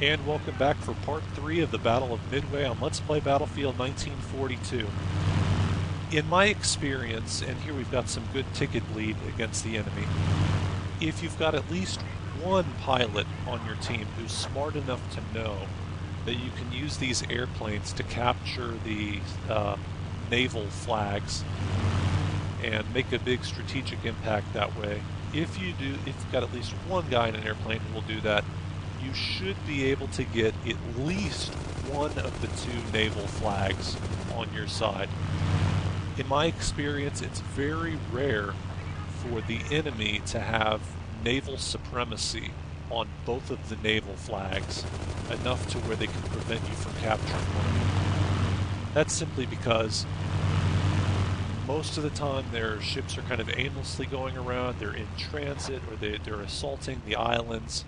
And welcome back for part 3 of the Battle of Midway on Let's Play Battlefield 1942. In my experience, and here we've got some good ticket bleed against the enemy, if you've got at least one pilot on your team who's smart enough to know that you can use these airplanes to capture the naval flags and make a big strategic impact that way, if you've got at least one guy in an airplane who will do that, you should be able to get at least one of the two naval flags on your side. In my experience, it's very rare for the enemy to have naval supremacy on both of the naval flags, enough to where they can prevent you from capturing one of them. That's simply because most of the time their ships are kind of aimlessly going around, they're in transit, or they're assaulting the islands.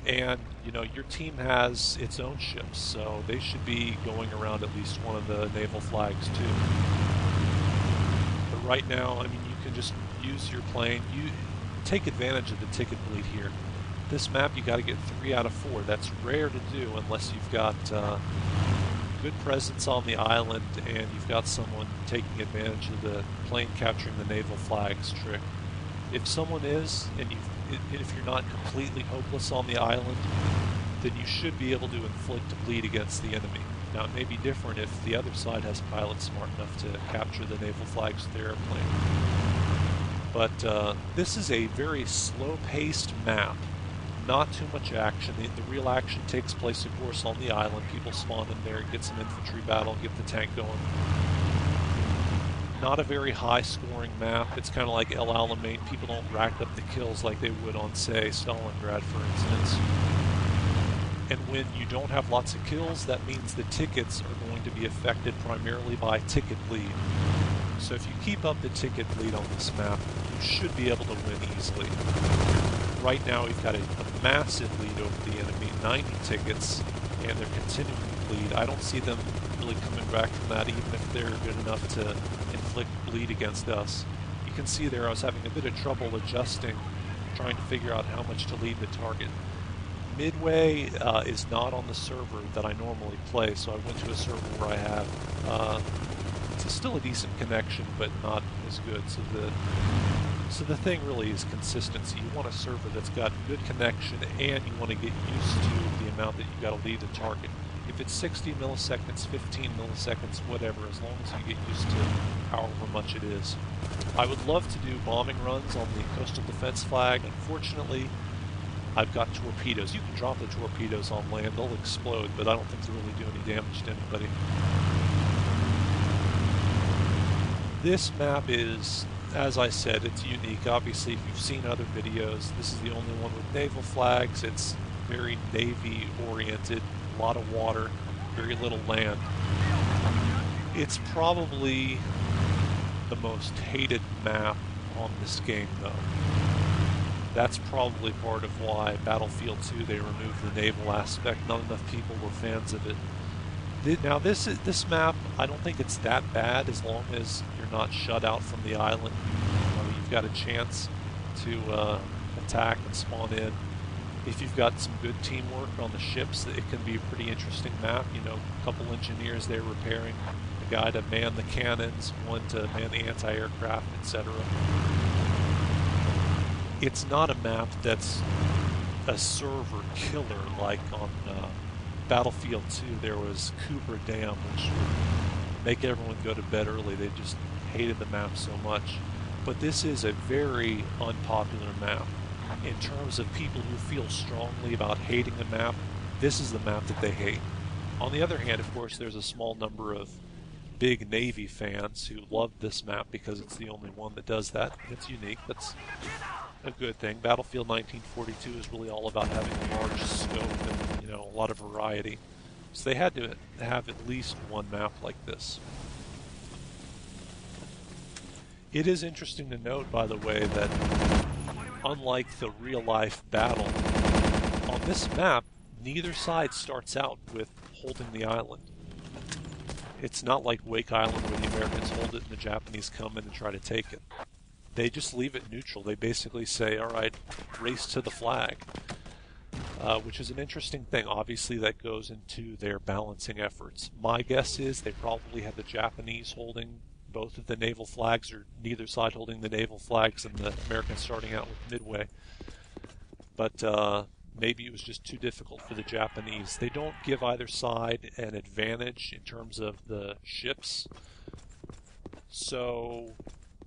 And, you know, your team has its own ships, so they should be going around at least one of the naval flags too. But right now, I mean, you can just use your plane. You take advantage of the ticket bleed here. This map, you got to get 3 out of 4. That's rare to do unless you've got good presence on the island and you've got someone taking advantage of the plane capturing the naval flags trick. If someone is, and if you're not completely hopeless on the island, then you should be able to inflict a bleed against the enemy. Now, it may be different if the other side has pilots smart enough to capture the naval flags with their airplane. But this is a very slow-paced map. Not too much action. The real action takes place, of course, on the island. People spawn in there, get some infantry battle, get the tank going. Not a very high-scoring map. It's kind of like El Alamein. People don't rack up the kills like they would on, say, Stalingrad, for instance. And when you don't have lots of kills, that means the tickets are going to be affected primarily by ticket bleed. So if you keep up the ticket bleed on this map, you should be able to win easily. Right now, we've got a massive lead over the enemy, 90 tickets, and they're continuing to bleed. I don't see them really coming back from that, even if they're good enough to inflict bleed against us. You can see there I was having a bit of trouble adjusting, trying to figure out how much to lead the target. Midway is not on the server that I normally play, so I went to a server where I have it's still a decent connection, but not as good. So the thing really is consistency. You want a server that's got good connection, and you want to get used to the amount that you got to lead the target. If it's 60 milliseconds, 15 milliseconds, whatever, as long as you get used to however much it is. I would love to do bombing runs on the coastal defense flag. Unfortunately, I've got torpedoes. You can drop the torpedoes on land, they'll explode, but I don't think they really do any damage to anybody. This map is, as I said, it's unique. Obviously, if you've seen other videos, this is the only one with naval flags. It's very Navy-oriented, a lot of water, very little land. It's probably the most hated map on this game, though. That's probably part of why Battlefield 2, they removed the naval aspect. Not enough people were fans of it. Now this map, I don't think it's that bad as long as you're not shut out from the island. You've got a chance to attack and spawn in. If you've got some good teamwork on the ships, it can be a pretty interesting map. You know, a couple engineers there repairing, a guy to man the cannons, one to man the anti-aircraft, etc. It's not a map that's a server killer like on Battlefield 2. There was Cooper Dam, which would make everyone go to bed early. They just hated the map so much. But this is a very unpopular map. In terms of people who feel strongly about hating the map, this is the map that they hate. On the other hand, of course, there's a small number of big Navy fans who love this map because it's the only one that does that. It's unique. That's a good thing. Battlefield 1942 is really all about having a large scope and, you know, a lot of variety. So they had to have at least one map like this. It is interesting to note, by the way, that unlike the real-life battle, on this map, neither side starts out with holding the island. It's not like Wake Island where the Americans hold it and the Japanese come in and try to take it. They just leave it neutral. They basically say, all right, race to the flag. which is an interesting thing. Obviously, that goes into their balancing efforts. My guess is they probably had the Japanese holding both of the naval flags, or neither side holding the naval flags, and the Americans starting out with Midway. But maybe it was just too difficult for the Japanese. They don't give either side an advantage in terms of the ships, so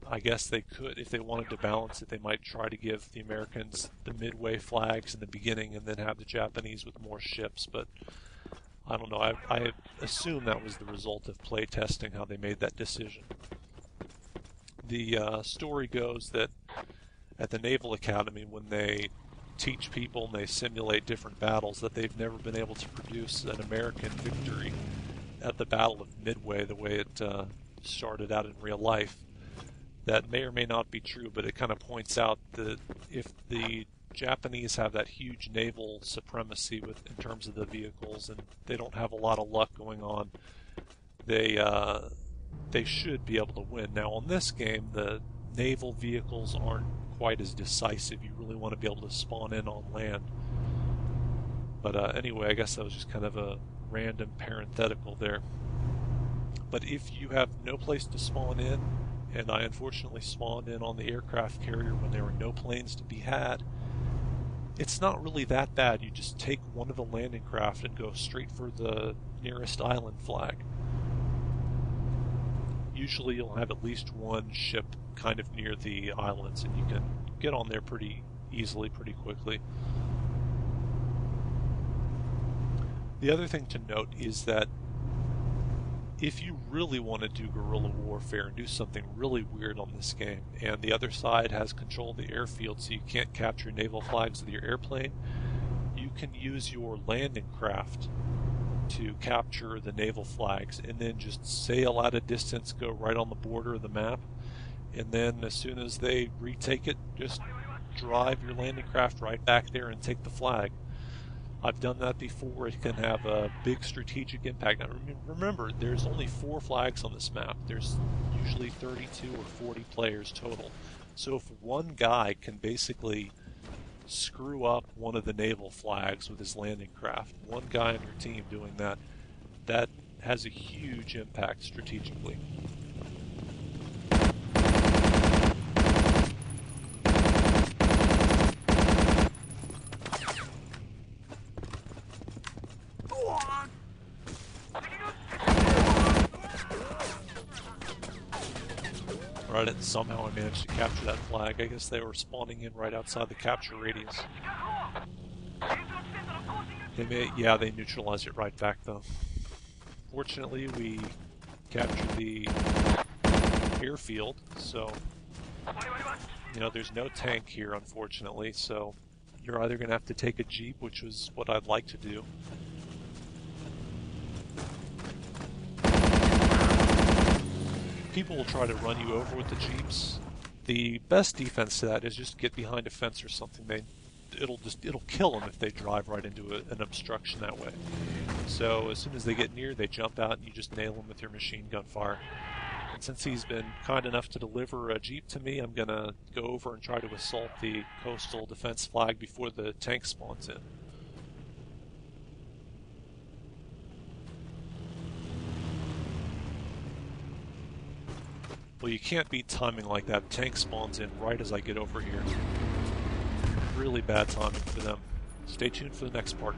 I guess they could, if they wanted to balance it, they might try to give the Americans the Midway flags in the beginning and then have the Japanese with more ships, but I don't know. I assume that was the result of play testing, how they made that decision. The story goes that at the Naval Academy, when they teach people and they simulate different battles, that they've never been able to produce an American victory at the Battle of Midway the way it started out in real life. That may or may not be true, but it kind of points out that if the Japanese have that huge naval supremacy in terms of the vehicles, and they don't have a lot of luck going on, they should be able to win. Now, on this game, the naval vehicles aren't quite as decisive. You really want to be able to spawn in on land. But anyway, I guess that was just kind of a random parenthetical there. But if you have no place to spawn in, and I unfortunately spawned in on the aircraft carrier when there were no planes to be had, it's not really that bad. You just take one of the landing craft and go straight for the nearest island flag. Usually you'll have at least one ship kind of near the islands, and you can get on there pretty easily, pretty quickly. The other thing to note is that if you really want to do guerrilla warfare and do something really weird on this game, and the other side has control of the airfield so you can't capture naval flags with your airplane, you can use your landing craft to capture the naval flags and then just sail at a distance, go right on the border of the map, and then as soon as they retake it, just drive your landing craft right back there and take the flag. I've done that before. It can have a big strategic impact. Now remember, there's only 4 flags on this map. There's usually 32 or 40 players total. So if one guy can basically screw up one of the naval flags with his landing craft, one guy on your team doing that, that has a huge impact strategically. Right, and somehow I managed to capture that flag. I guess they were spawning in right outside the capture radius. They neutralized it right back though. Fortunately, we captured the airfield, so there's no tank here, unfortunately. So you're either going to have to take a jeep, which was what I'd like to do. People will try to run you over with the jeeps. The best defense to that is just get behind a fence or something. It'll kill them if they drive right into an obstruction that way. So as soon as they get near, they jump out and you just nail them with your machine gun fire. And since he's been kind enough to deliver a jeep to me, I'm gonna go over and try to assault the coastal defense flag before the tank spawns in. Well, you can't beat timing like that. Tank spawns in right as I get over here. Really bad timing for them. Stay tuned for the next part.